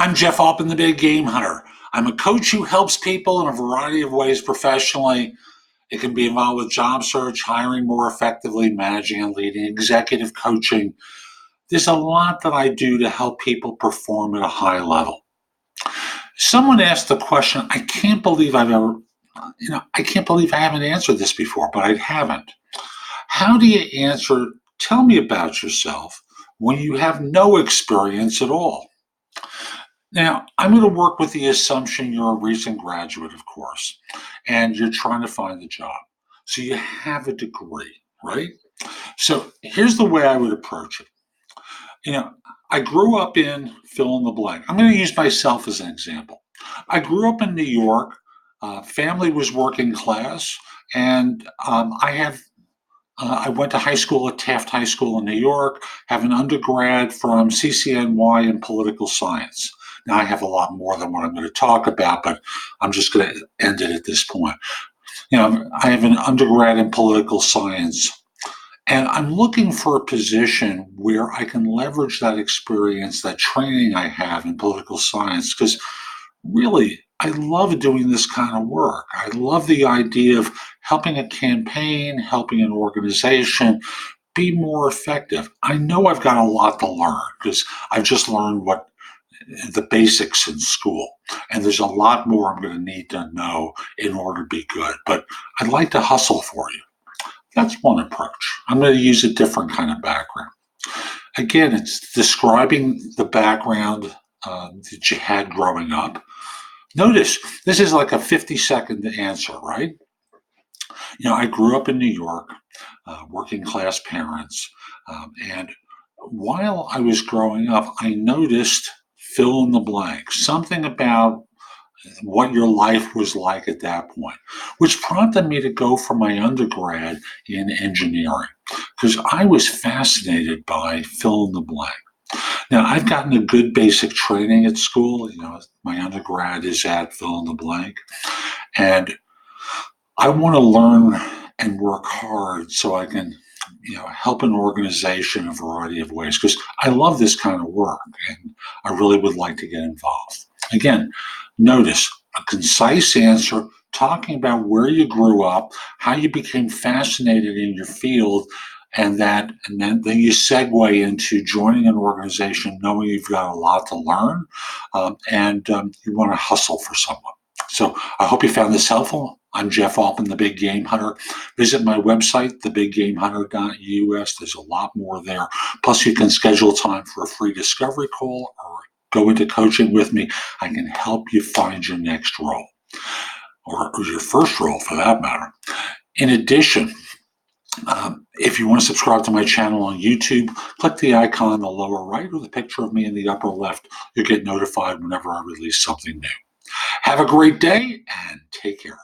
I'm Jeff Altman, the Big Game Hunter. I'm a coach who helps people in a variety of ways professionally. It can be involved with job search, hiring more effectively, managing and leading, executive coaching. There's a lot that I do to help people perform at a high level. Someone asked the question, I can't believe I can't believe I haven't answered this before, but I haven't. How do you answer, tell me about yourself when you have no experience at all? Now, I'm going to work with the assumption you're a recent graduate, of course, and you're trying to find a job. So you have a degree, right? So here's the way I would approach it. You know, I grew up in fill in the blank. I'm going to use myself as an example. I grew up in New York. Family was working class, and I went to high school at Taft High School in New York, have an undergrad from CCNY in political science. Now, I have a lot more than what I'm going to talk about, but I'm just going to end it at this point. I have an undergrad in political science, and I'm looking for a position where I can leverage that experience, that training I have in political science, because really, I love doing this kind of work. I love the idea of helping a campaign, helping an organization be more effective. I know I've got a lot to learn because I've just learned what the basics in school, and there's a lot more I'm going to need to know in order to be good. But I'd like to hustle for you. That's one approach. I'm going to use a different kind of background. Again, it's describing the background that you had growing up. Notice this is like a 50-second answer, right? I grew up in New York, working class parents. And while I was growing up, I noticed fill in the blank, something about what your life was like at that point, which prompted me to go for my undergrad in engineering because I was fascinated by fill in the blank. Now, I've gotten a good basic training at school. My undergrad is at fill in the blank. And I want to learn and work hard so I can, help an organization in a variety of ways because I love this kind of work and I really would like to get involved. Again, notice a concise answer talking about where you grew up, how you became fascinated in your field, and then you segue into joining an organization knowing you've got a lot to learn and you want to hustle for someone. So I hope you found this helpful. I'm Jeff Altman, the Big Game Hunter. Visit my website, thebiggamehunter.us. There's a lot more there. Plus, you can schedule time for a free discovery call or go into coaching with me. I can help you find your next role or your first role for that matter. In addition, if you want to subscribe to my channel on YouTube, click the icon in the lower right or the picture of me in the upper left. You'll get notified whenever I release something new. Have a great day and take care.